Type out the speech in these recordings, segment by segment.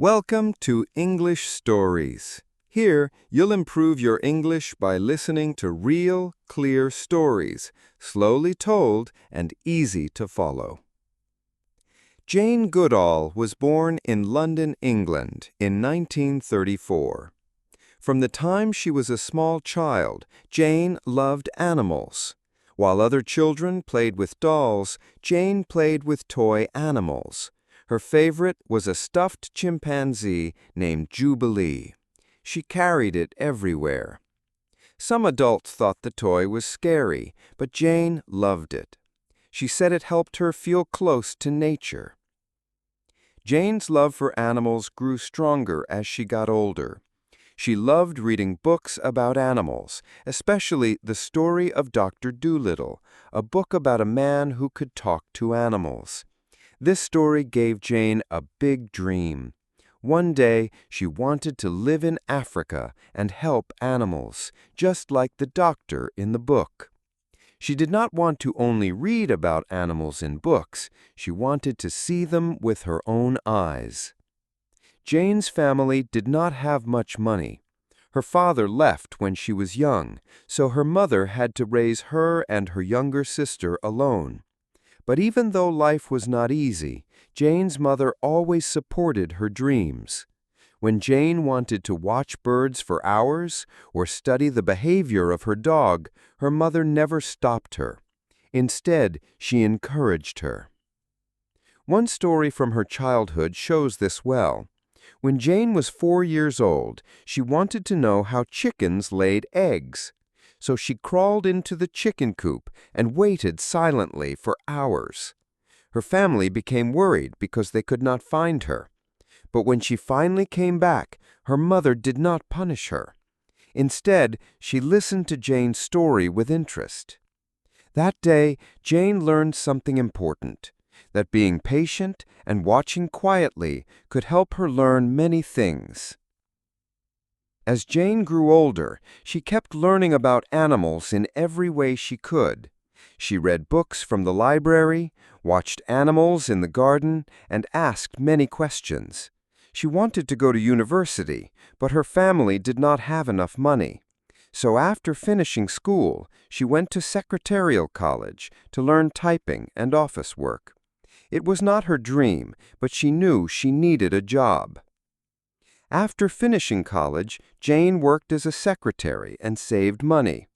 Welcome to English Stories. Here, you'll improve your English by listening to real, clear stories, slowly told and easy to follow. Jane Goodall was born in London, England, in 1934. From the time she was a small child, Jane loved animals. While other children played with dolls, Jane played with toy animals. Her favorite was a stuffed chimpanzee named Jubilee. She carried it everywhere. Some adults thought the toy was scary, but Jane loved it. She said it helped her feel close to nature. Jane's love for animals grew stronger as she got older. She loved reading books about animals, especially The Story of Dr. Dolittle, a book about a man who could talk to animals. This story gave Jane a big dream. One day, she wanted to live in Africa and help animals, just like the doctor in the book. She did not want to only read about animals in books. She wanted to see them with her own eyes. Jane's family did not have much money. Her father left when she was young, so her mother had to raise her and her younger sister alone. But even though life was not easy, Jane's mother always supported her dreams. When Jane wanted to watch birds for hours or study the behavior of her dog, her mother never stopped her. Instead, she encouraged her. One story from her childhood shows this well. When Jane was 4 years old, she wanted to know how chickens laid eggs. So she crawled into the chicken coop and waited silently for hours. Her family became worried because they could not find her. But when she finally came back, her mother did not punish her. Instead, she listened to Jane's story with interest. That day, Jane learned something important, that being patient and watching quietly could help her learn many things. As Jane grew older, she kept learning about animals in every way she could. She read books from the library, watched animals in the garden, and asked many questions. She wanted to go to university, but her family did not have enough money. So after finishing school, she went to secretarial college to learn typing and office work. It was not her dream, but she knew she needed a job. After finishing college, Jane worked as a secretary and saved money.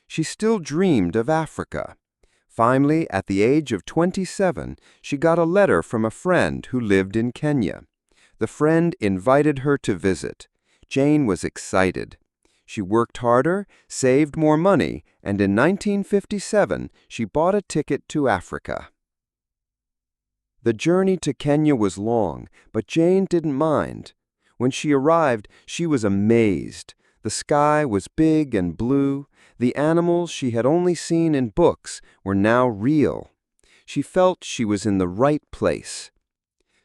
She still dreamed of Africa. Finally, at the age of 27, she got a letter from a friend who lived in Kenya. The friend invited her to visit. Jane was excited. She worked harder, saved more money, and in 1957, she bought a ticket to Africa. The journey to Kenya was long, but Jane didn't mind. When she arrived, she was amazed. The sky was big and blue. The animals she had only seen in books were now real. She felt she was in the right place.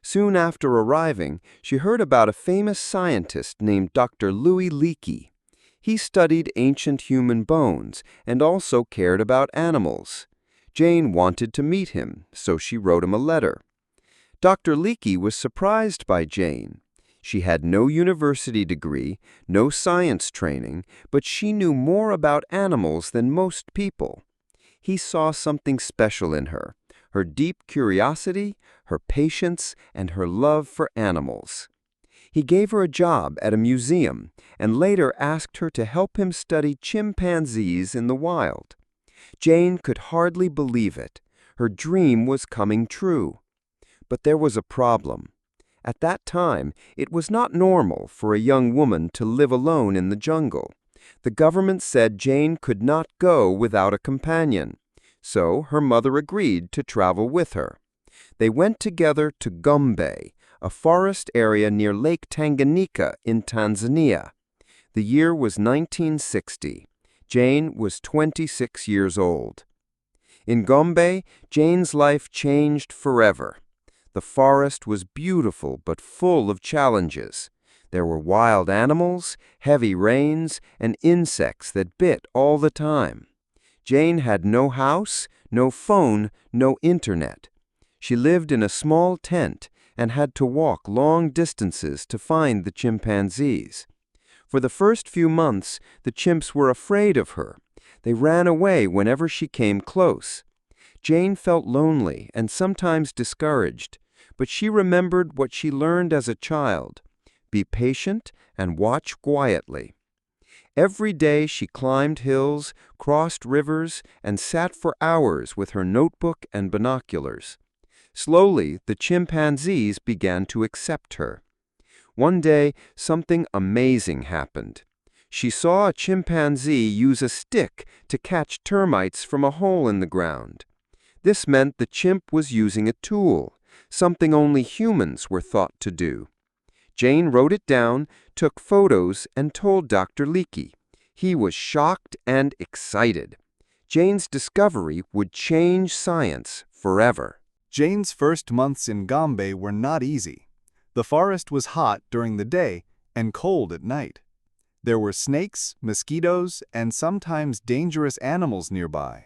Soon after arriving, she heard about a famous scientist named Dr. Louis Leakey. He studied ancient human bones and also cared about animals. Jane wanted to meet him, so she wrote him a letter. Dr. Leakey was surprised by Jane. She had no university degree, no science training, but she knew more about animals than most people. He saw something special in her deep curiosity, her patience, and her love for animals. He gave her a job at a museum and later asked her to help him study chimpanzees in the wild. Jane could hardly believe it. Her dream was coming true. But there was a problem. At that time, it was not normal for a young woman to live alone in the jungle. The government said Jane could not go without a companion, so her mother agreed to travel with her. They went together to Gombe, a forest area near Lake Tanganyika in Tanzania. The year was 1960. Jane was 26 years old. In Gombe, Jane's life changed forever. The forest was beautiful but full of challenges. There were wild animals, heavy rains, and insects that bit all the time. Jane had no house, no phone, no internet. She lived in a small tent and had to walk long distances to find the chimpanzees. For the first few months, the chimps were afraid of her. They ran away whenever she came close. Jane felt lonely and sometimes discouraged, but she remembered what she learned as a child: be patient and watch quietly. Every day she climbed hills, crossed rivers, and sat for hours with her notebook and binoculars. Slowly, the chimpanzees began to accept her. One day, something amazing happened. She saw a chimpanzee use a stick to catch termites from a hole in the ground. This meant the chimp was using a tool, something only humans were thought to do. Jane wrote it down, took photos, and told Dr. Leakey. He was shocked and excited. Jane's discovery would change science forever. Jane's first months in Gombe were not easy. The forest was hot during the day and cold at night. There were snakes, mosquitoes, and sometimes dangerous animals nearby.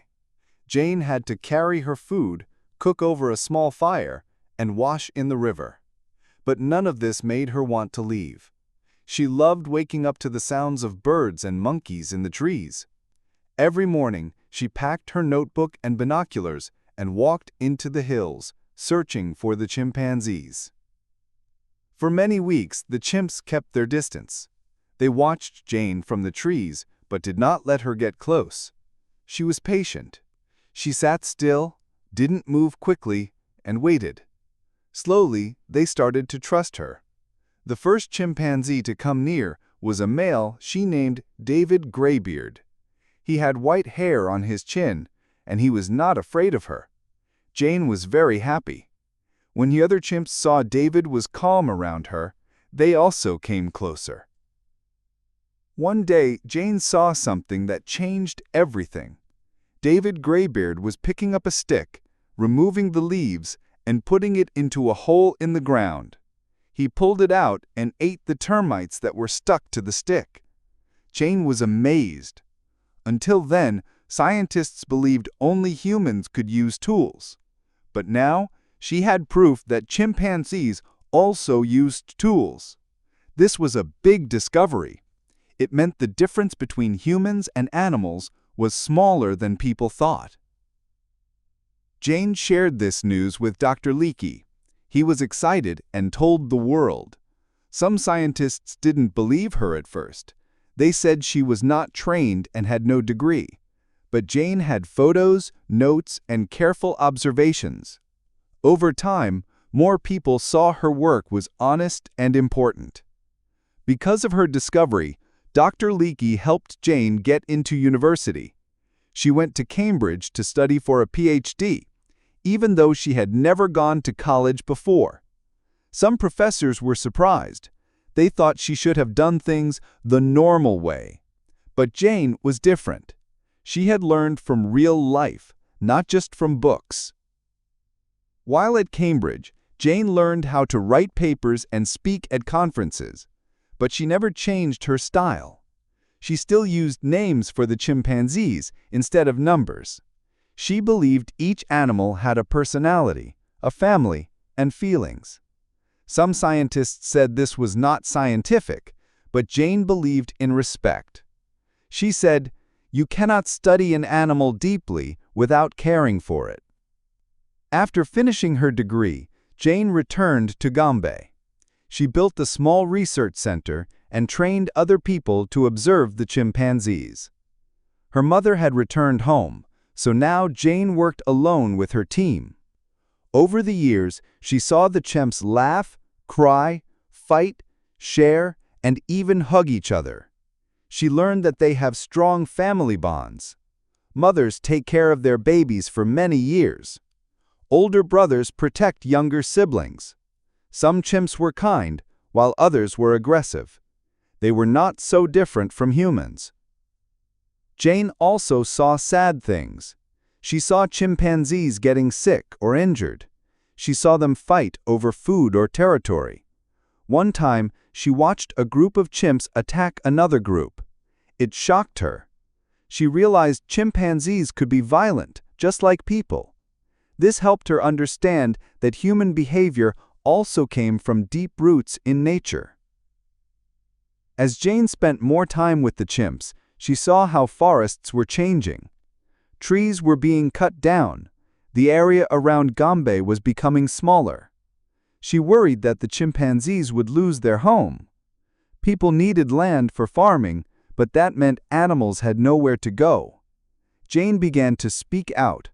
Jane had to carry her food, cook over a small fire, and wash in the river. But none of this made her want to leave. She loved waking up to the sounds of birds and monkeys in the trees. Every morning, she packed her notebook and binoculars and walked into the hills, searching for the chimpanzees. For many weeks, the chimps kept their distance. They watched Jane from the trees, but did not let her get close. She was patient. She sat still, didn't move quickly, and waited. Slowly, they started to trust her. The first chimpanzee to come near was a male she named David Graybeard. He had white hair on his chin, and he was not afraid of her. Jane was very happy. When the other chimps saw David was calm around her, they also came closer. One day, Jane saw something that changed everything. David Graybeard was picking up a stick, removing the leaves, and putting it into a hole in the ground. He pulled it out and ate the termites that were stuck to the stick. Jane was amazed. Until then, scientists believed only humans could use tools. But now, she had proof that chimpanzees also used tools. This was a big discovery. It meant the difference between humans and animals was smaller than people thought. Jane shared this news with Dr. Leakey. He was excited and told the world. Some scientists didn't believe her at first. They said she was not trained and had no degree. But Jane had photos, notes, and careful observations. Over time, more people saw her work was honest and important. Because of her discovery, Dr. Leakey helped Jane get into university. She went to Cambridge to study for a PhD, even though she had never gone to college before. Some professors were surprised. They thought she should have done things the normal way. But Jane was different. She had learned from real life, not just from books. While at Cambridge, Jane learned how to write papers and speak at conferences, but she never changed her style. She still used names for the chimpanzees instead of numbers. She believed each animal had a personality, a family, and feelings. Some scientists said this was not scientific, but Jane believed in respect. She said, "You cannot study an animal deeply without caring for it." After finishing her degree, Jane returned to Gombe. She built a small research center and trained other people to observe the chimpanzees. Her mother had returned home, so now Jane worked alone with her team. Over the years, she saw the chimps laugh, cry, fight, share, and even hug each other. She learned that they have strong family bonds. Mothers take care of their babies for many years. Older brothers protect younger siblings. Some chimps were kind, while others were aggressive. They were not so different from humans. Jane also saw sad things. She saw chimpanzees getting sick or injured. She saw them fight over food or territory. One time, she watched a group of chimps attack another group. It shocked her. She realized chimpanzees could be violent, just like people. This helped her understand that human behavior also came from deep roots in nature. As Jane spent more time with the chimps, she saw how forests were changing. Trees were being cut down. The area around Gombe was becoming smaller. She worried that the chimpanzees would lose their home. People needed land for farming, but that meant animals had nowhere to go. Jane began to speak out.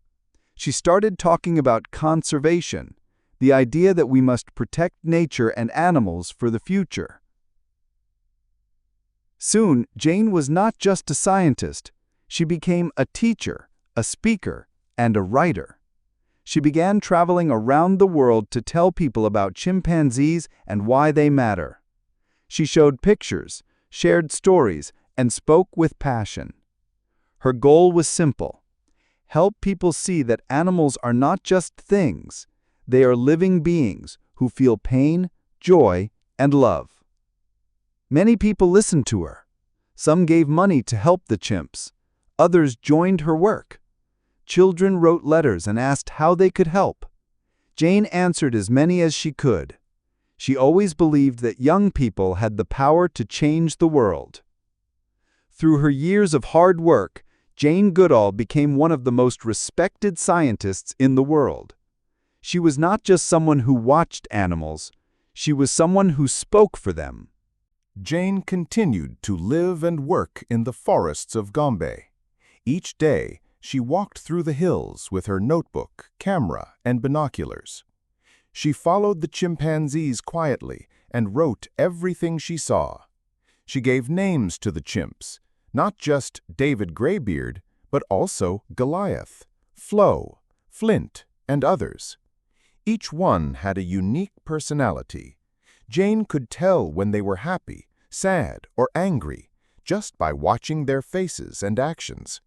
She started talking about conservation, the idea that we must protect nature and animals for the future. Soon, Jane was not just a scientist. She became a teacher, a speaker, and a writer. She began traveling around the world to tell people about chimpanzees and why they matter. She showed pictures, shared stories, and spoke with passion. Her goal was simple: help people see that animals are not just things. They are living beings who feel pain, joy, and love. Many people listened to her. Some gave money to help the chimps. Others joined her work. Children wrote letters and asked how they could help. Jane answered as many as she could. She always believed that young people had the power to change the world. Through her years of hard work, Jane Goodall became one of the most respected scientists in the world. She was not just someone who watched animals, she was someone who spoke for them. Jane continued to live and work in the forests of Gombe. Each day, she walked through the hills with her notebook, camera, and binoculars. She followed the chimpanzees quietly and wrote everything she saw. She gave names to the chimps, not just David Greybeard, but also Goliath, Flo, Flint, and others. Each one had a unique personality. Jane could tell when they were happy, sad, or angry just by watching their faces and actions.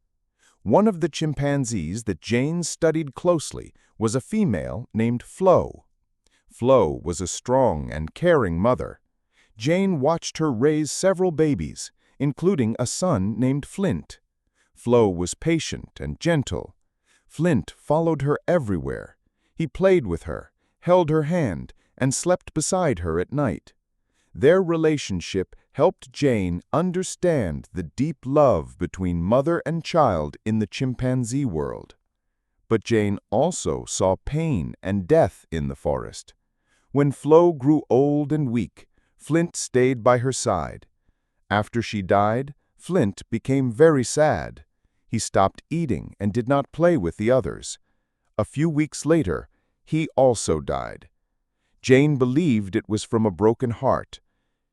One of the chimpanzees that Jane studied closely was a female named Flo. Flo was a strong and caring mother. Jane watched her raise several babies, including a son named Flint. Flo was patient and gentle. Flint followed her everywhere. He played with her, held her hand, and slept beside her at night. Their relationship helped Jane understand the deep love between mother and child in the chimpanzee world. But Jane also saw pain and death in the forest. When Flo grew old and weak, Flint stayed by her side. After she died, Flint became very sad. He stopped eating and did not play with the others. A few weeks later, he also died. Jane believed it was from a broken heart.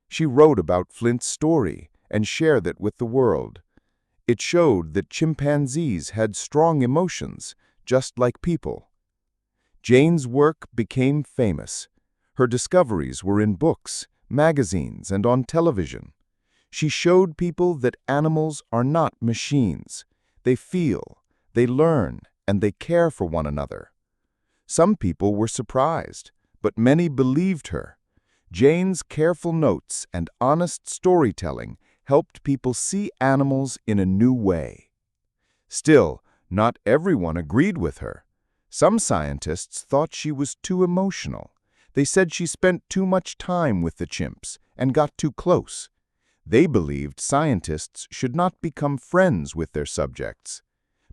She wrote about Flint's story and shared it with the world. It showed that chimpanzees had strong emotions, just like people. Jane's work became famous. Her discoveries were in books, magazines, and on television. She showed people that animals are not machines. They feel, they learn, and they care for one another. Some people were surprised, but many believed her. Jane's careful notes and honest storytelling helped people see animals in a new way. Still, not everyone agreed with her. Some scientists thought she was too emotional. They said she spent too much time with the chimps and got too close. They believed scientists should not become friends with their subjects.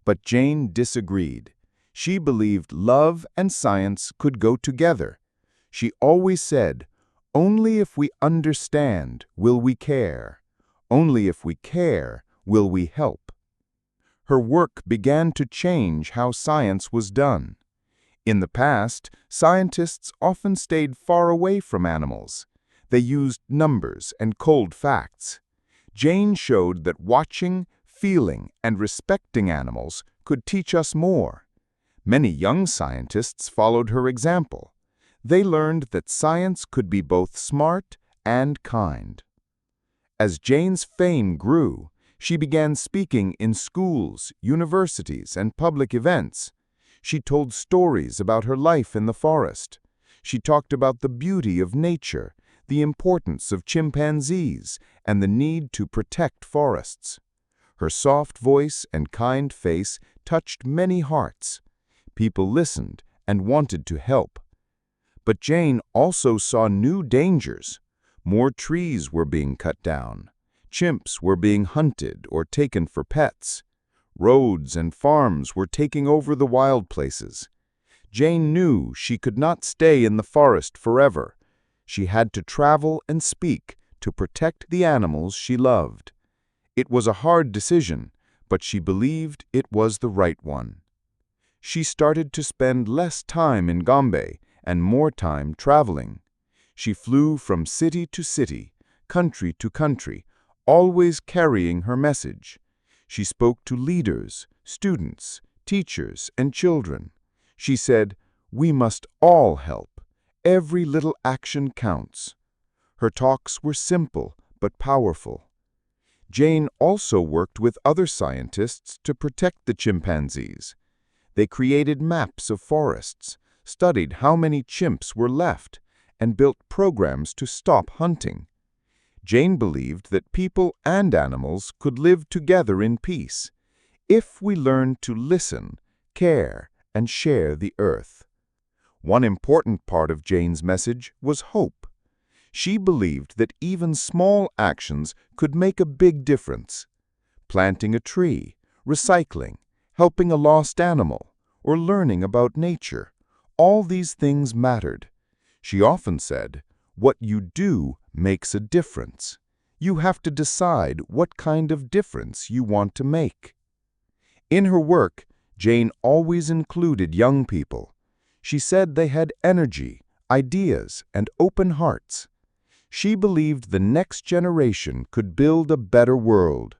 But Jane disagreed. She believed love and science could go together. She always said, "Only if we understand will we care. Only if we care will we help." Her work began to change how science was done. In the past, scientists often stayed far away from animals. They used numbers and cold facts. Jane showed that watching, feeling, and respecting animals could teach us more. Many young scientists followed her example. They learned that science could be both smart and kind. As Jane's fame grew, she began speaking in schools, universities, and public events. She told stories about her life in the forest. She talked about the beauty of nature, the importance of chimpanzees, and the need to protect forests. Her soft voice and kind face touched many hearts. People listened and wanted to help. But Jane also saw new dangers. More trees were being cut down. Chimps were being hunted or taken for pets. Roads and farms were taking over the wild places. Jane knew she could not stay in the forest forever. She had to travel and speak to protect the animals she loved. It was a hard decision, but she believed it was the right one. She started to spend less time in Gombe and more time traveling. She flew from city to city, country to country, always carrying her message. She spoke to leaders, students, teachers, and children. She said, "We must all help. Every little action counts." Her talks were simple but powerful. Jane also worked with other scientists to protect the chimpanzees. They created maps of forests, studied how many chimps were left, and built programs to stop hunting. Jane believed that people and animals could live together in peace if we learned to listen, care, and share the earth. One important part of Jane's message was hope. She believed that even small actions could make a big difference. Planting a tree, recycling, helping a lost animal, or learning about nature, all these things mattered. She often said, "What you do makes a difference. You have to decide what kind of difference you want to make." In her work, Jane always included young people. She said they had energy, ideas, and open hearts. She believed the next generation could build a better world.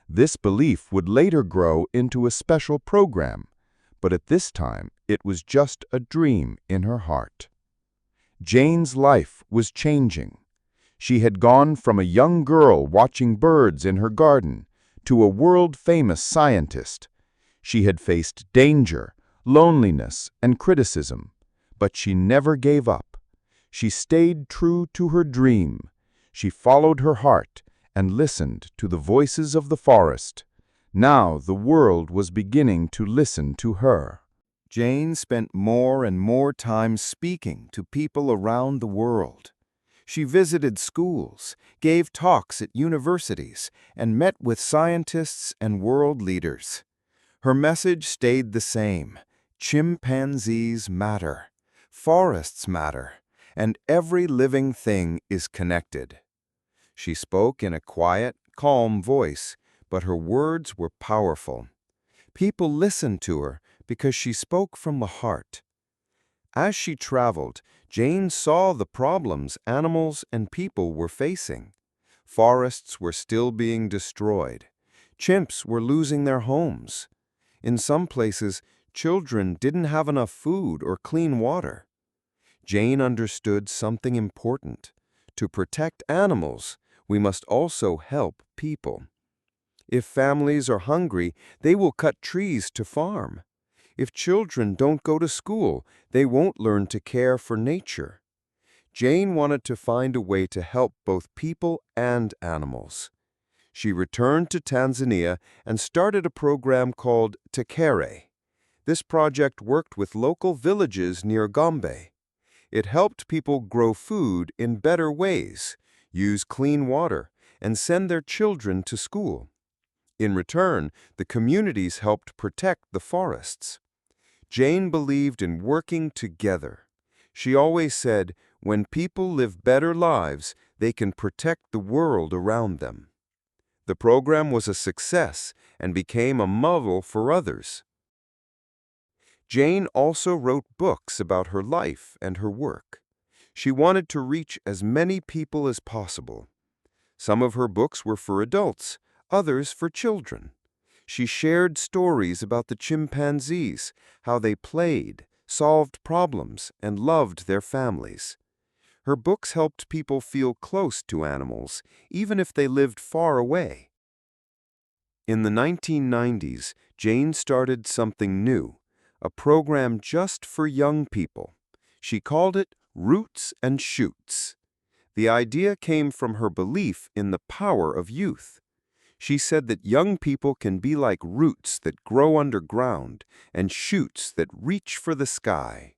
This belief would later grow into a special program, but at this time it was just a dream in her heart. Jane's life was changing. She had gone from a young girl watching birds in her garden to a world-famous scientist. She had faced danger, loneliness, and criticism, but she never gave up. She stayed true to her dream. She followed her heart and listened to the voices of the forest. Now the world was beginning to listen to her. Jane spent more and more time speaking to people around the world. She visited schools, gave talks at universities, and met with scientists and world leaders. Her message stayed the same: chimpanzees matter, forests matter, and every living thing is connected. She spoke in a quiet, calm voice, but her words were powerful. People listened to her because she spoke from the heart. As she traveled, Jane saw the problems animals and people were facing. Forests were still being destroyed. Chimps were losing their homes. In some places, children didn't have enough food or clean water. Jane understood something important. To protect animals, we must also help people. If families are hungry, they will cut trees to farm. If children don't go to school, they won't learn to care for nature. Jane wanted to find a way to help both people and animals. She returned to Tanzania and started a program called Tekere. This project worked with local villages near Gombe. It helped people grow food in better ways, use clean water, and send their children to school. In return, the communities helped protect the forests. Jane believed in working together. She always said, "When people live better lives, they can protect the world around them." The program was a success and became a model for others. Jane also wrote books about her life and her work. She wanted to reach as many people as possible. Some of her books were for adults, others for children. She shared stories about the chimpanzees, how they played, solved problems, and loved their families. Her books helped people feel close to animals, even if they lived far away. In the 1990s, Jane started something new, a program just for young people. She called it Roots and Shoots. The idea came from her belief in the power of youth. She said that young people can be like roots that grow underground and shoots that reach for the sky.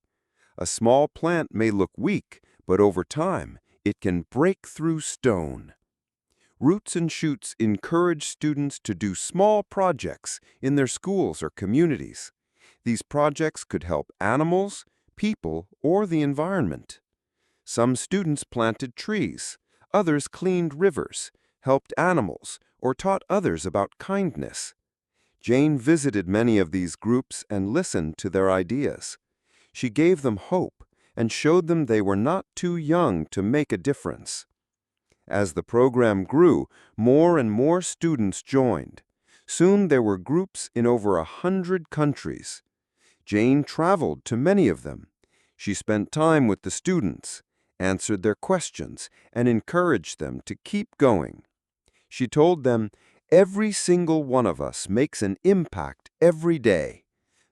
A small plant may look weak, but over time, it can break through stone. Roots and Shoots encourage students to do small projects in their schools or communities. These projects could help animals, people, or the environment. Some students planted trees, others cleaned rivers, helped animals, or taught others about kindness. Jane visited many of these groups and listened to their ideas. She gave them hope and showed them they were not too young to make a difference. As the program grew, more and more students joined. Soon there were groups in over 100 countries. Jane traveled to many of them. She spent time with the students, answered their questions, and encouraged them to keep going. She told them, "Every single one of us makes an impact every day.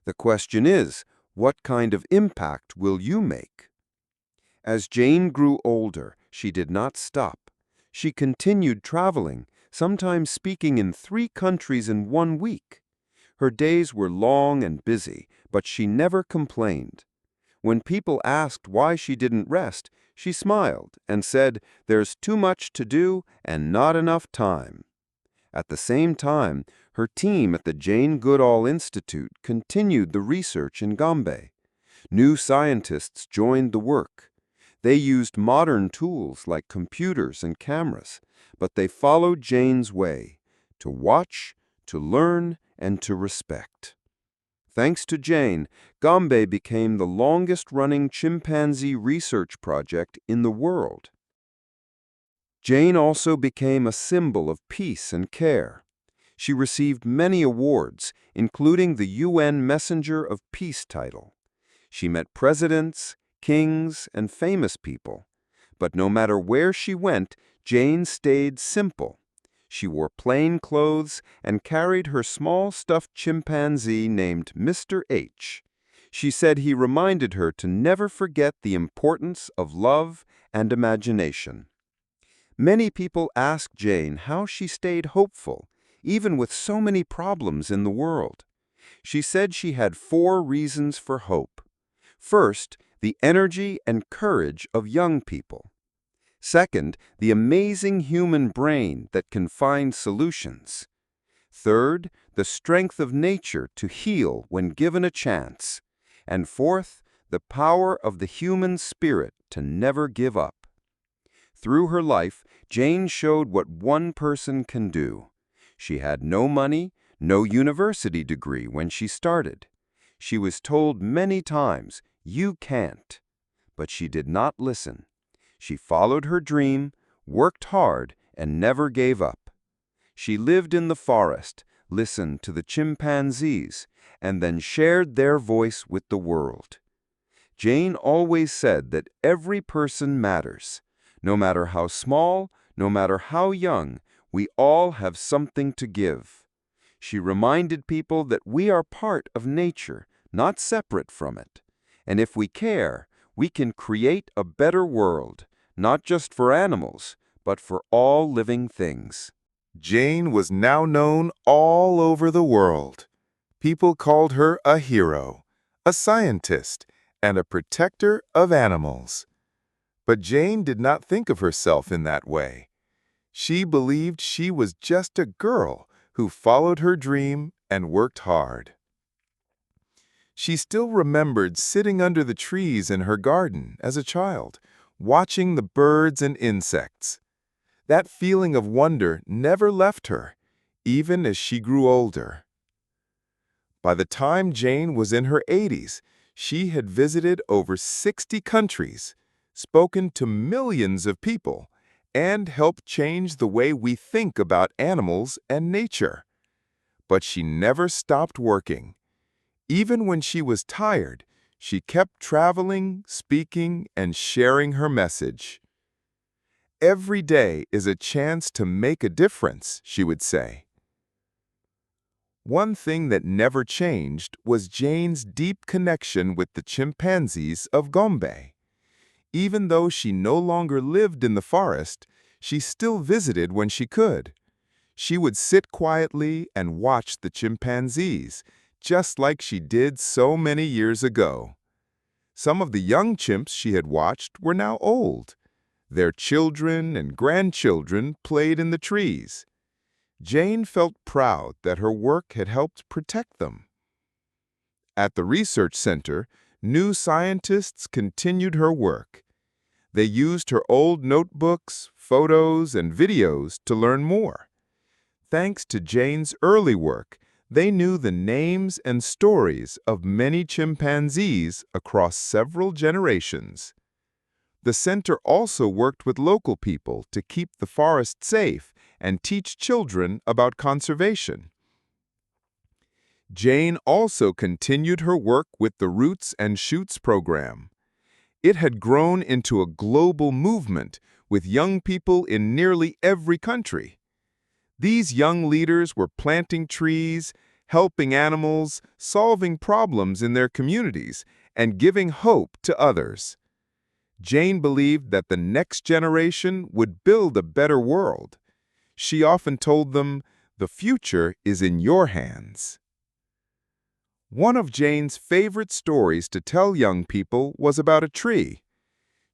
The question is, what kind of impact will you make?" As Jane grew older, she did not stop. She continued traveling, sometimes speaking in 3 countries in 1 week. Her days were long and busy, but she never complained. When people asked why she didn't rest, she smiled and said, "There's too much to do and not enough time." At the same time, her team at the Jane Goodall Institute continued the research in Gombe. New scientists joined the work. They used modern tools like computers and cameras, but they followed Jane's way: to watch, to learn, and to respect. Thanks to Jane, Gombe became the longest-running chimpanzee research project in the world. Jane also became a symbol of peace and care. She received many awards, including the UN Messenger of Peace title. She met presidents, kings, and famous people. But no matter where she went, Jane stayed simple. She wore plain clothes and carried her small stuffed chimpanzee named Mr. H. She said he reminded her to never forget the importance of love and imagination. Many people asked Jane how she stayed hopeful, even with so many problems in the world. She said she had 4 reasons for hope. First, the energy and courage of young people. Second, the amazing human brain that can find solutions. Third, the strength of nature to heal when given a chance. And fourth, the power of the human spirit to never give up. Through her life, Jane showed what one person can do. She had no money, no university degree when she started. She was told many times, "You can't." But she did not listen. She followed her dream, worked hard, and never gave up. She lived in the forest, listened to the chimpanzees, and then shared their voice with the world. Jane always said that every person matters. No matter how small, no matter how young, we all have something to give. She reminded people that we are part of nature, not separate from it. And if we care, we can create a better world, not just for animals, but for all living things. Jane was now known all over the world. People called her a hero, a scientist, and a protector of animals. But Jane did not think of herself in that way. She believed she was just a girl who followed her dream and worked hard. She still remembered sitting under the trees in her garden as a child, watching the birds and insects. That feeling of wonder never left her, even as she grew older. By the time Jane was in her 80s, she had visited over 60 countries, spoken to millions of people, and helped change the way we think about animals and nature. But she never stopped working. Even when she was tired, she kept traveling, speaking, and sharing her message. "Every day is a chance to make a difference," she would say. One thing that never changed was Jane's deep connection with the chimpanzees of Gombe. Even though she no longer lived in the forest, she still visited when she could. She would sit quietly and watch the chimpanzees, just like she did so many years ago. Some of the young chimps she had watched were now old. Their children and grandchildren played in the trees. Jane felt proud that her work had helped protect them. At the research center, new scientists continued her work. They used her old notebooks, photos, and videos to learn more. Thanks to Jane's early work, they knew the names and stories of many chimpanzees across several generations. The center also worked with local people to keep the forest safe and teach children about conservation. Jane also continued her work with the Roots and Shoots program. It had grown into a global movement with young people in nearly every country. These young leaders were planting trees, helping animals, solving problems in their communities, and giving hope to others. Jane believed that the next generation would build a better world. She often told them, "The future is in your hands." One of Jane's favorite stories to tell young people was about a tree.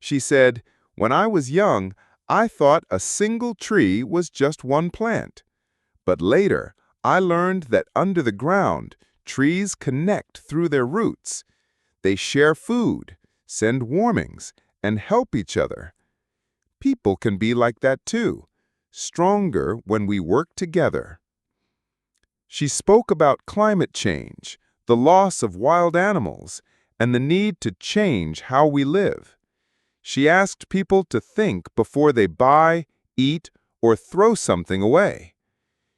She said, "When I was young, I thought a single tree was just one plant. But later, I learned that under the ground, trees connect through their roots. They share food, send warnings, and help each other. People can be like that too, stronger when we work together." She spoke about climate change, the loss of wild animals, and the need to change how we live. She asked people to think before they buy, eat, or throw something away.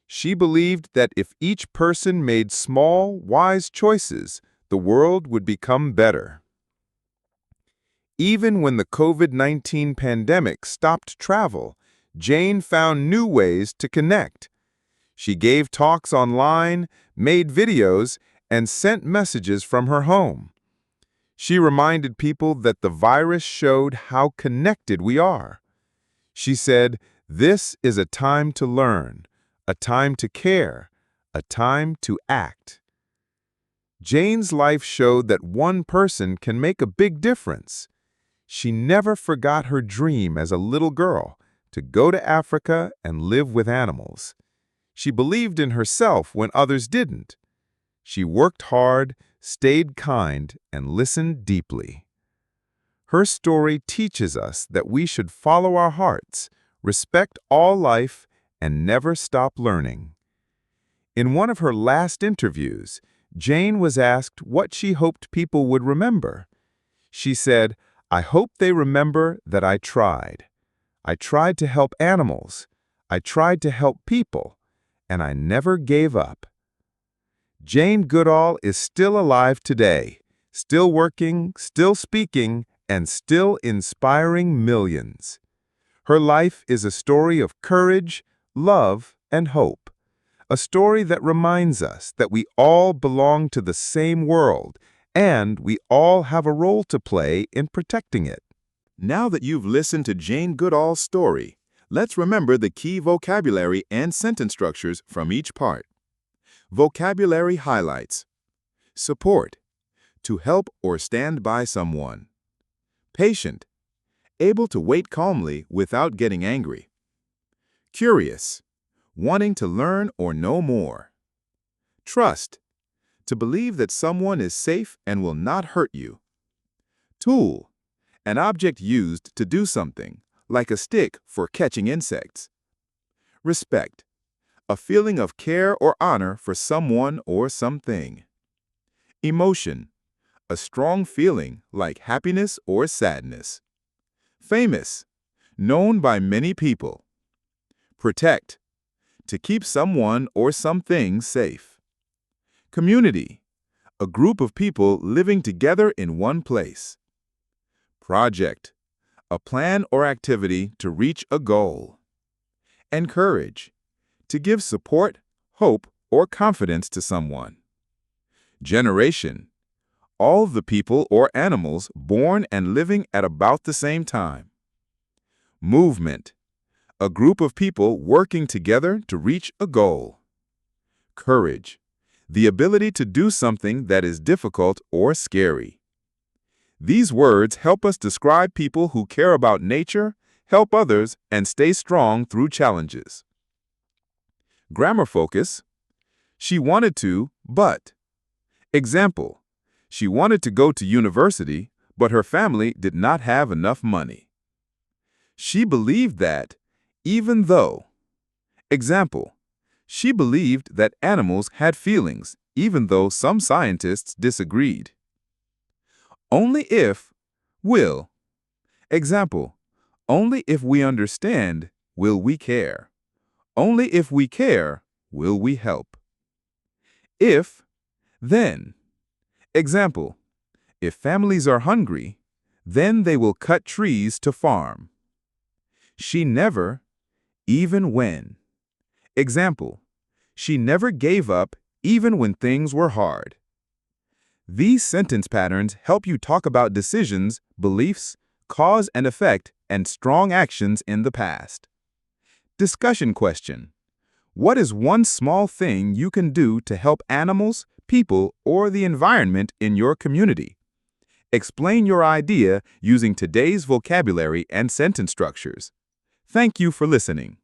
She believed that if each person made small, wise choices, the world would become better. Even when the COVID-19 pandemic stopped travel, Jane found new ways to connect. She gave talks online, made videos, and sent messages from her home. She reminded people that the virus showed how connected we are. She said, "This is a time to learn, a time to care, a time to act." Jane's life showed that one person can make a big difference. She never forgot her dream as a little girl to go to Africa and live with animals. She believed in herself when others didn't. She worked hard, stayed kind, and listened deeply. Her story teaches us that we should follow our hearts, respect all life, and never stop learning. In one of her last interviews, Jane was asked what she hoped people would remember. She said, "I hope they remember that I tried. I tried to help animals. I tried to help people, and I never gave up." Jane Goodall is still alive today, still working, still speaking, and still inspiring millions. Her life is a story of courage, love, and hope. A story that reminds us that we all belong to the same world, and we all have a role to play in protecting it. Now that you've listened to Jane Goodall's story, let's remember the key vocabulary and sentence structures from each part. Vocabulary highlights: support, to help or stand by someone; patient, able to wait calmly without getting angry; curious, wanting to learn or know more; trust, to believe that someone is safe and will not hurt you; tool, an object used to do something, like a stick for catching insects; respect, a feeling of care or honor for someone or something; emotion, a strong feeling like happiness or sadness; famous, known by many people; protect, to keep someone or something safe; community, a group of people living together in one place; project, a plan or activity to reach a goal; encourage, to give support, hope, or confidence to someone; generation, all of the people or animals born and living at about the same time; movement, a group of people working together to reach a goal; courage, the ability to do something that is difficult or scary; These words help us describe people who care about nature, help others, and stay strong through challenges. Grammar focus. She wanted to, but. Example, she wanted to go to university, but her family did not have enough money. She believed that, even though. Example, she believed that animals had feelings, even though some scientists disagreed. Only if, will. Example, only if we understand will we care. Only if we care will we help. If, then. Example, if families are hungry, then they will cut trees to farm. She never, even when. Example, she never gave up even when things were hard. These sentence patterns help you talk about decisions, beliefs, cause and effect, and strong actions in the past. Discussion question. What is one small thing you can do to help animals, people, or the environment in your community? Explain your idea using today's vocabulary and sentence structures. Thank you for listening.